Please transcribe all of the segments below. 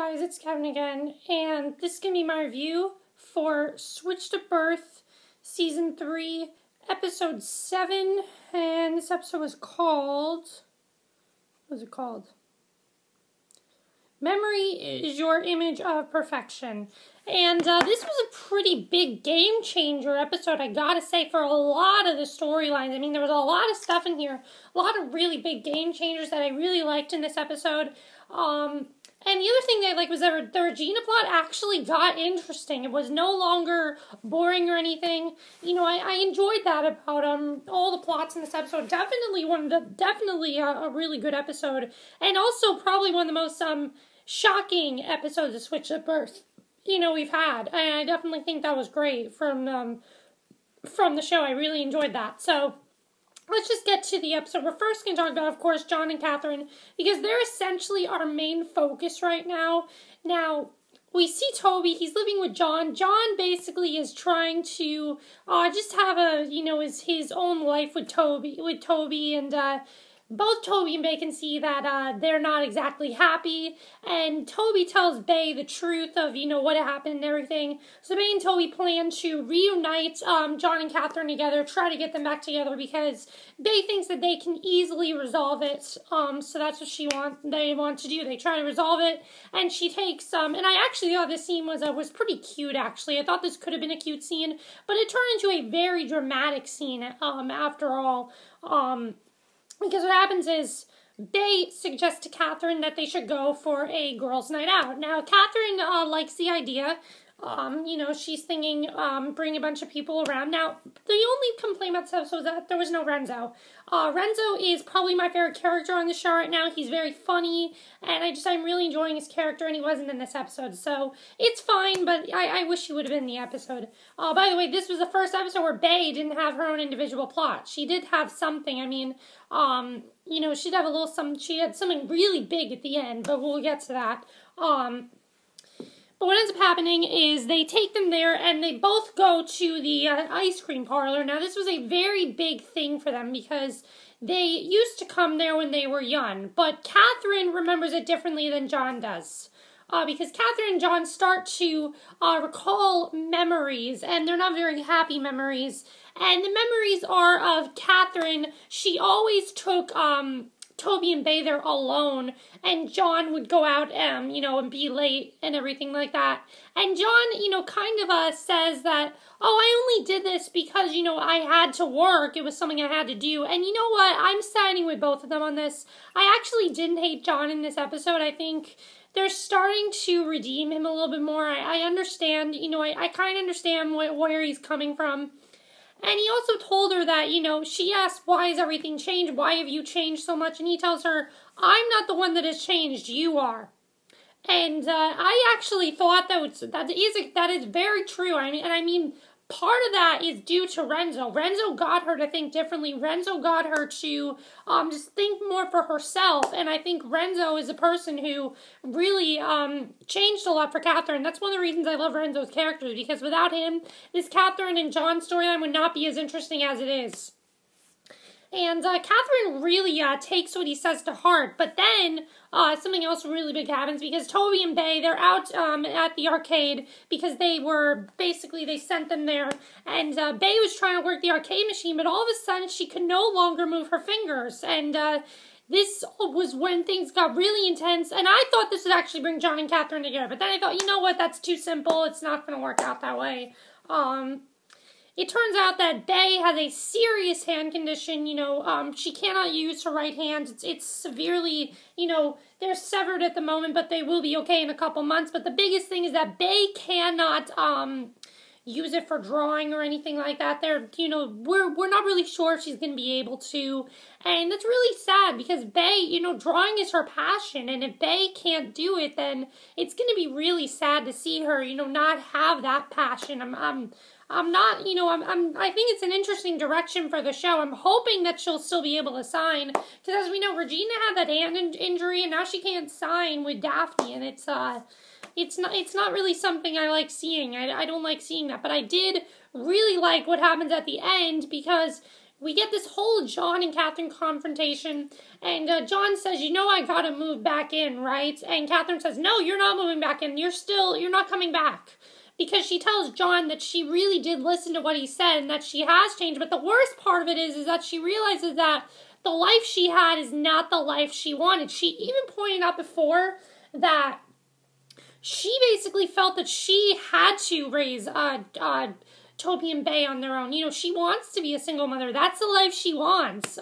guys, it's Kathryn again, and this is going to be my review for Switched at Birth, Season 3, Episode 7, and this episode was called, what was it called? Memory is Your Image of Perfection. And this was a pretty big game changer episode, I gotta say, for a lot of the storylines. I mean, there was a lot of stuff in here, a lot of really big game changers that I really liked in this episode. And the other thing that I liked was that the Regina plot actually got interesting. It was no longer boring or anything. You know, I enjoyed that about all the plots in this episode. Definitely a really good episode, and also probably one of the most shocking episodes of Switched at Birth, you know, we've had. And I definitely think that was great from the show. I really enjoyed that. So let's just get to the episode. We're first going to talk about, of course, John and Kathryn, because they're essentially our main focus right now. Now, we see Toby. He's living with John. John basically is trying to just have his own life with Toby, and both Toby and Bay can see that they're not exactly happy, and Toby tells Bay the truth of, what happened and everything. So Bay and Toby plan to reunite John and Kathryn together, try to get them back together, because Bay thinks that they can easily resolve it. So that's what they want to do. They try to resolve it, and she takes, and I actually thought this scene was pretty cute, actually. I thought this could have been a cute scene, but it turned into a very dramatic scene, after all. Because what happens is, Bay suggests to Kathryn that they should go for a girls' night out. Now, Kathryn likes the idea. She's thinking, bring a bunch of people around. Now, the only complaint about this episode was that there was no Renzo. Renzo is probably my favorite character on the show right now. He's very funny, and I'm really enjoying his character, and he wasn't in this episode. So, it's fine, but I wish he would have been in the episode. By the way, this was the first episode where Bay didn't have her own individual plot. She did have something. I mean, she'd have she had something really big at the end, but we'll get to that. But what ends up happening is they take them there, and they both go to the ice cream parlor. Now, this was a very big thing for them, because they used to come there when they were young. But Kathryn remembers it differently than John does. Because Kathryn and John start to recall memories, and they're not very happy memories. And the memories are of Kathryn. She always took Toby and Bay there alone, and John would go out, and be late and everything like that. And John, kind of says that, oh, I only did this because, I had to work. It was something I had to do. And you know what? I'm siding with both of them on this. I actually didn't hate John in this episode. I think they're starting to redeem him a little bit more. I understand, I kind of understand where he's coming from. And he also told her that, she asked, why has everything changed? Why have you changed so much? And he tells her, I'm not the one that has changed, you are. And I actually thought that is very true. I mean, part of that is due to Renzo. Renzo got her to think differently. Renzo got her to just think more for herself. And I think Renzo is a person who really changed a lot for Kathryn. That's one of the reasons I love Renzo's character, because without him, this Kathryn and John storyline would not be as interesting as it is. And Kathryn really takes what he says to heart. But then something else really big happens, because Toby and Bay, they're out at the arcade, because they sent them there. And Bay was trying to work the arcade machine, but all of a sudden she could no longer move her fingers. And this was when things got really intense. And I thought this would actually bring John and Kathryn together. But then I thought, you know what, that's too simple. It's not going to work out that way. It turns out that Bay has a serious hand condition. She cannot use her right hand. It's severely, they're severed at the moment, but they will be okay in a couple months. But the biggest thing is that Bay cannot use it for drawing or anything like that. We're not really sure if she's going to be able to. And that's really sad, because Bay, drawing is her passion. And if Bay can't do it, then it's going to be really sad to see her, not have that passion. I think it's an interesting direction for the show. I'm hoping that she'll still be able to sign, because as we know, Regina had that hand injury, and now she can't sign with Daphne, and it's not really something I like seeing. I don't like seeing that, but I did really like what happens at the end, because we get this whole John and Kathryn confrontation, and John says, you know I gotta move back in, right? And Kathryn says, no, you're not moving back in, you're not coming back. Because she tells John that she really did listen to what he said, and that she has changed, but the worst part of it is that she realizes that the life she had is not the life she wanted. She even pointed out before that she basically felt that she had to raise Toby and Bay on their own. You know, she wants to be a single mother. That's the life she wants.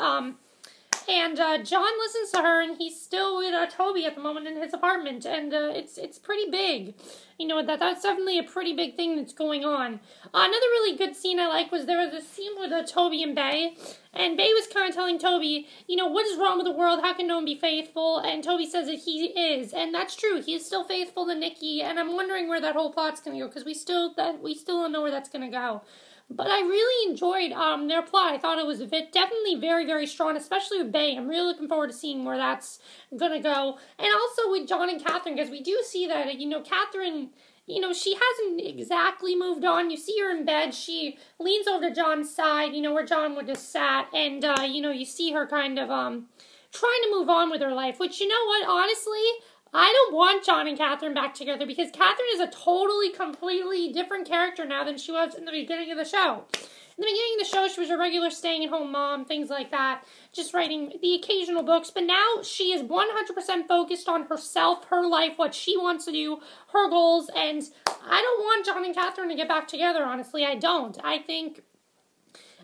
And John listens to her, and he's still with Toby at the moment in his apartment, and it's pretty big. You know, that's definitely a pretty big thing that's going on. Another really good scene I like was there was a scene with Toby and Bay was kind of telling Toby, you know, what is wrong with the world? How can no one be faithful? And Toby says that he is, and that's true. He is still faithful to Nikki, and I'm wondering where that whole plot's going to go, because we still don't know where that's going to go. But I really enjoyed their plot. I thought it was definitely very, very strong, especially with Bay. I'm really looking forward to seeing where that's going to go. And also with John and Kathryn, because we do see that, you know, Kathryn, you know, she hasn't exactly moved on. You see her in bed. She leans over to John's side, you know, where John would just sat. And, you know, you see her kind of trying to move on with her life, which, you know what, honestly, I don't want John and Kathryn back together, because Kathryn is a totally, completely different character now than she was in the beginning of the show. In the beginning of the show, she was a regular staying-at-home mom, things like that, just writing the occasional books, but now she is 100% focused on herself, her life, what she wants to do, her goals, and I don't want John and Kathryn to get back together, honestly, I don't. I think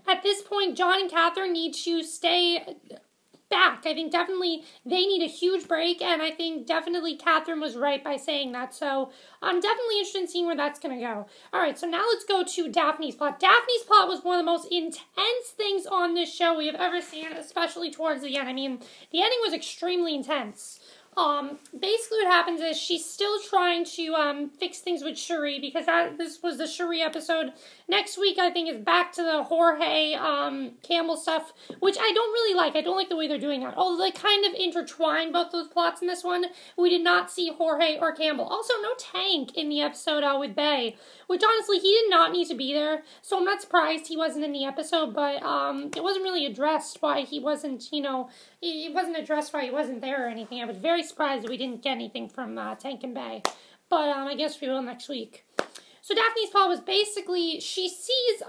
at this point, John and Kathryn need to stay back. I think definitely they need a huge break, and I think definitely Kathryn was right by saying that, so I'm definitely interested in seeing where that's going to go. Alright, so now let's go to Daphne's plot. Daphne's plot was one of the most intense things on this show we have ever seen, especially towards the end. I mean, the ending was extremely intense. Basically what happens is she's still trying to fix things with Sharee, because this was the Sharee episode. Next week, I think, is back to the Jorge Campbell stuff, which I don't really like. I don't like the way they're doing that. Although they kind of intertwine both those plots in this one. We did not see Jorge or Campbell. Also, no Tank in the episode with Bay, which honestly, he did not need to be there, so I'm not surprised he wasn't in the episode, but it wasn't really addressed why he wasn't, you know, it wasn't addressed why he wasn't there or anything. I was very surprised that we didn't get anything from Tank and Bay, but I guess we will next week. So Daphne's plot was basically, she sees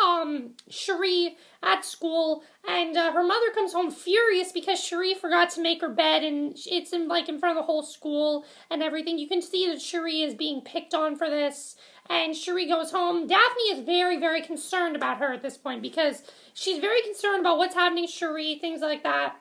Sharee at school, and her mother comes home furious because Sharee forgot to make her bed, and it's in front of the whole school and everything. You can see that Sharee is being picked on for this, and Sharee goes home. Daphne is very, very concerned about her at this point, because she's very concerned about what's happening to Sharee, things like that.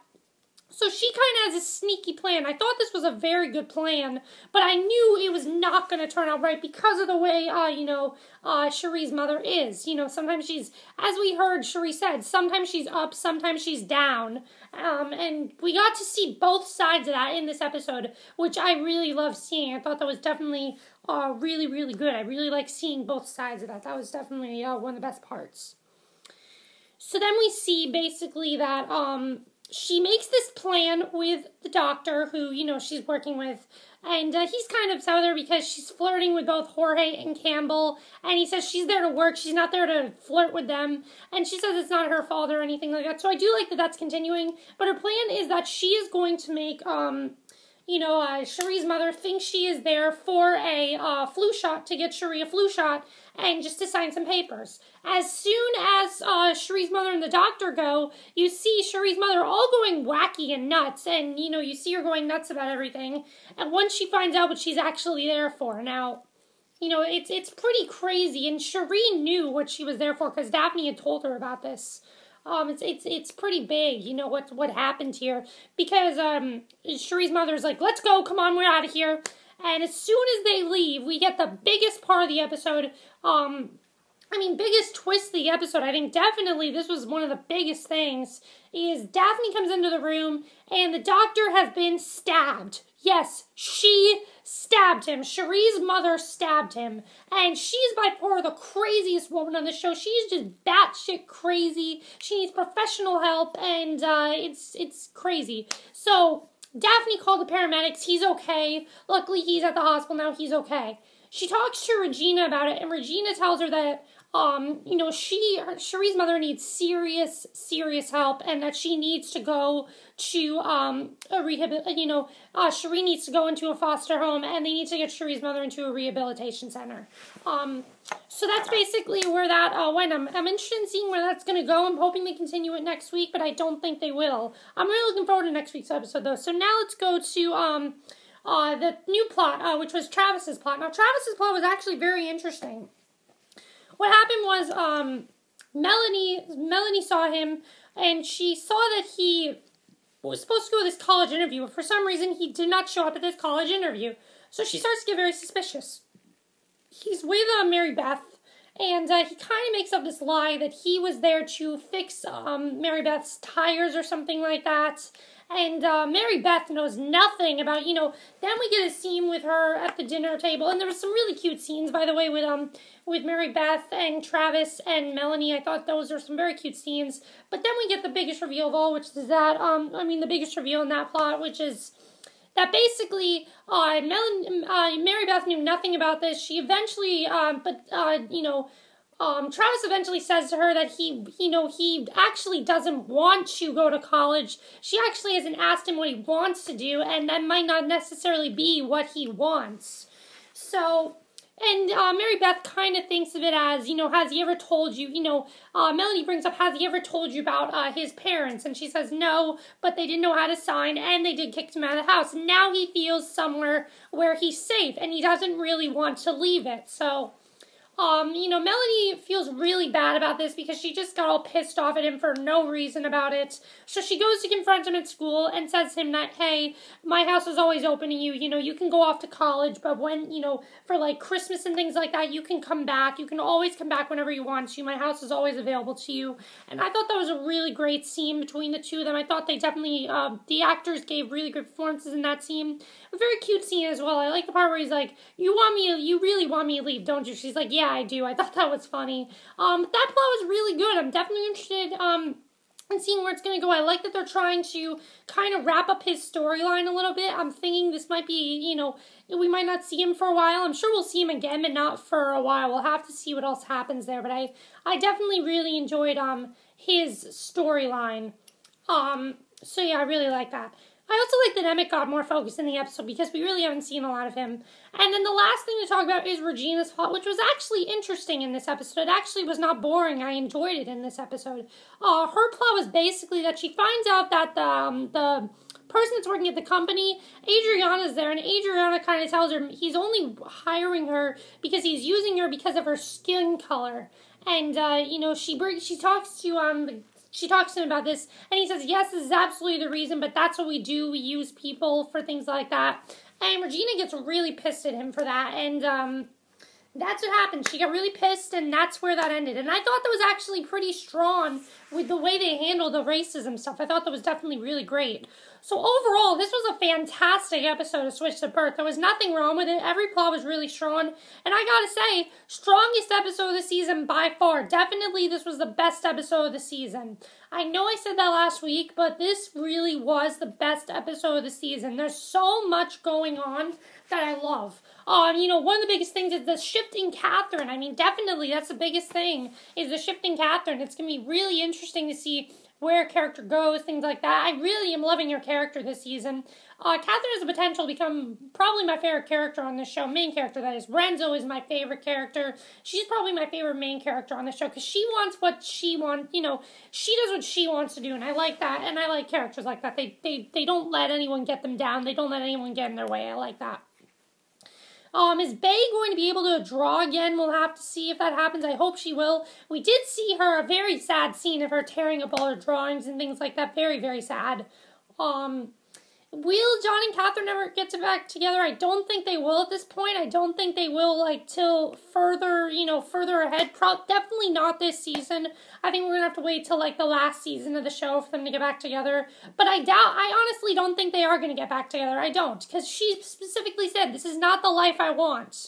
So she kind of has a sneaky plan. I thought this was a very good plan, but I knew it was not going to turn out right because of the way, Sharee's mother is. You know, sometimes she's, as we heard Sharee said, sometimes she's up, sometimes she's down. And we got to see both sides of that in this episode, which I really love seeing. I thought that was definitely really, really good. I really like seeing both sides of that. That was definitely one of the best parts. So then we see basically that she makes this plan with the doctor who, you know, she's working with, and he's kind of upset with her because she's flirting with both Jorge and Campbell, and he says she's there to work, she's not there to flirt with them, and she says it's not her fault or anything like that, so I do like that that's continuing, but her plan is that she is going to make, Sharee's mother thinks she is there for a flu shot, to get Sharee a flu shot, and just to sign some papers. As soon as Sharee's mother and the doctor go, you see Sharee's mother all going wacky and nuts, and, you know, you see her going nuts about everything, and once she finds out what she's actually there for. Now, you know, it's pretty crazy, and Sharee knew what she was there for, because Daphne had told her about this. It's pretty big, you know, what happened here, because Sharee's mother's like, let's go, come on, we're out of here, and as soon as they leave, we get the biggest part of the episode, biggest twist of the episode. I think definitely this was one of the biggest things, is Daphne comes into the room, and the doctor has been stabbed. Yes, she stabbed him. Sharee's mother stabbed him. And she's by far the craziest woman on the show. She's just batshit crazy. She needs professional help, and it's crazy. So Daphne called the paramedics. He's okay. Luckily, he's at the hospital now. He's okay. She talks to Regina about it, and Regina tells her that Sharee's mother needs serious, serious help, and that she needs to go to Sharee needs to go into a foster home, and they need to get Sharee's mother into a rehabilitation center. So that's basically where that went. I'm interested in seeing where that's going to go. I'm hoping they continue it next week, but I don't think they will. I'm really looking forward to next week's episode, though. So now let's go to the new plot, which was Travis's plot. Now, Travis's plot was actually very interesting. What happened was Melanie saw him, and she saw that he was supposed to go to this college interview, but for some reason he did not show up at this college interview. So she starts to get very suspicious. He's with Mary Beth, and he kind of makes up this lie that he was there to fix Mary Beth's tires or something like that. And Mary Beth knows nothing about, then we get a scene with her at the dinner table. And there was some really cute scenes, by the way, with Mary Beth and Travis and Melanie. I thought those were some very cute scenes. But then we get the biggest reveal of all, which is that, the biggest reveal in that plot, which is that basically Mary Beth knew nothing about this. She eventually, Travis eventually says to her that he actually doesn't want to go to college. She actually hasn't asked him what he wants to do, and that might not necessarily be what he wants. So, and Mary Beth kind of thinks of it as, has he ever told you, Melanie brings up, has he ever told you about his parents? And she says no, but they didn't know how to sign, and they did kick him out of the house. Now he feels somewhere where he's safe, and he doesn't really want to leave it. So, Melanie feels really bad about this because she just got all pissed off at him for no reason about it. So she goes to confront him at school and says to him that, hey, my house is always open to you. You can go off to college, but when, for like Christmas and things like that, you can come back. You can always come back whenever you want to. My house is always available to you. And I thought that was a really great scene between the two of them. I thought they definitely, the actors gave really good performances in that scene. A very cute scene as well. I like the part where he's like, you really want me to leave, don't you? She's like, yeah, I do. I thought that was funny. That plot was really good. I'm definitely interested in seeing where it's going to go. I like that they're trying to kind of wrap up his storyline a little bit. I'm thinking this might be, we might not see him for a while. I'm sure we'll see him again, but not for a while. We'll have to see what else happens there. But I definitely really enjoyed his storyline. So yeah, I really like that. I also like that Emmett got more focus in the episode because we really haven't seen a lot of him. And then the last thing to talk about is Regina's plot, which was actually interesting in this episode. It actually was not boring. I enjoyed it in this episode. Her plot was basically that she finds out that the person that's working at the company, Adriana's there, and Adriana kind of tells her he's only hiring her because he's using her because of her skin color. And, she talks to She talks to him about this, and he says, yes, this is absolutely the reason, but that's what we do. We use people for things like that. And Regina gets really pissed at him for that, and that's what happened. She got really pissed, and that's where that ended. And I thought that was actually pretty strong with the way they handled the racism stuff. I thought that was definitely really great. So overall, this was a fantastic episode of Switch to Birth. There was nothing wrong with it. Every plot was really strong. And I gotta say, strongest episode of the season by far. Definitely this was the best episode of the season. I know I said that last week, but this really was the best episode of the season. There's so much going on that I love. One of the biggest things is the shift in Kathryn. I mean, definitely that's the biggest thing, is the shift in Kathryn. It's going to be really interesting to see where a character goes, things like that. I really am loving her character this season. Kathryn has the potential to become probably my favorite character on this show, main character that is. Renzo is my favorite character. She's probably my favorite main character on the show because she wants what she wants, she does what she wants to do, and I like that, and I like characters like that. They don't let anyone get them down. They don't let anyone get in their way. I like that. Is Bae going to be able to draw again? We'll have to see if that happens. I hope she will. We did see a very sad scene of her tearing up all her drawings and things like that. Very, very sad. Will John and Kathryn ever get back together? I don't think they will at this point. I don't think they will, till further ahead. Definitely not this season. I think we're going to have to wait till, the last season of the show for them to get back together. But I honestly don't think they are going to get back together. I don't. Because she specifically said, this is not the life I want.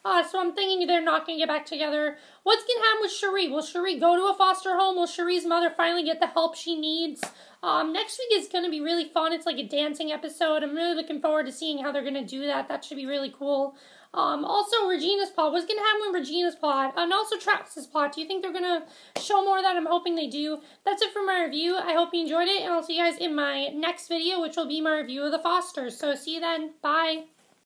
So I'm thinking they're not going to get back together. What's going to happen with Sharee? Will Sharee go to a foster home? Will Sharee's mother finally get the help she needs? Next week is going to be really fun. It's like a dancing episode. I'm really looking forward to seeing how they're going to do that. That should be really cool. Also, Regina's plot. What's going to happen with Regina's plot? And also Travis's plot. Do you think they're going to show more of that? I'm hoping they do. That's it for my review. I hope you enjoyed it, and I'll see you guys in my next video, which will be my review of the Fosters. So, see you then. Bye.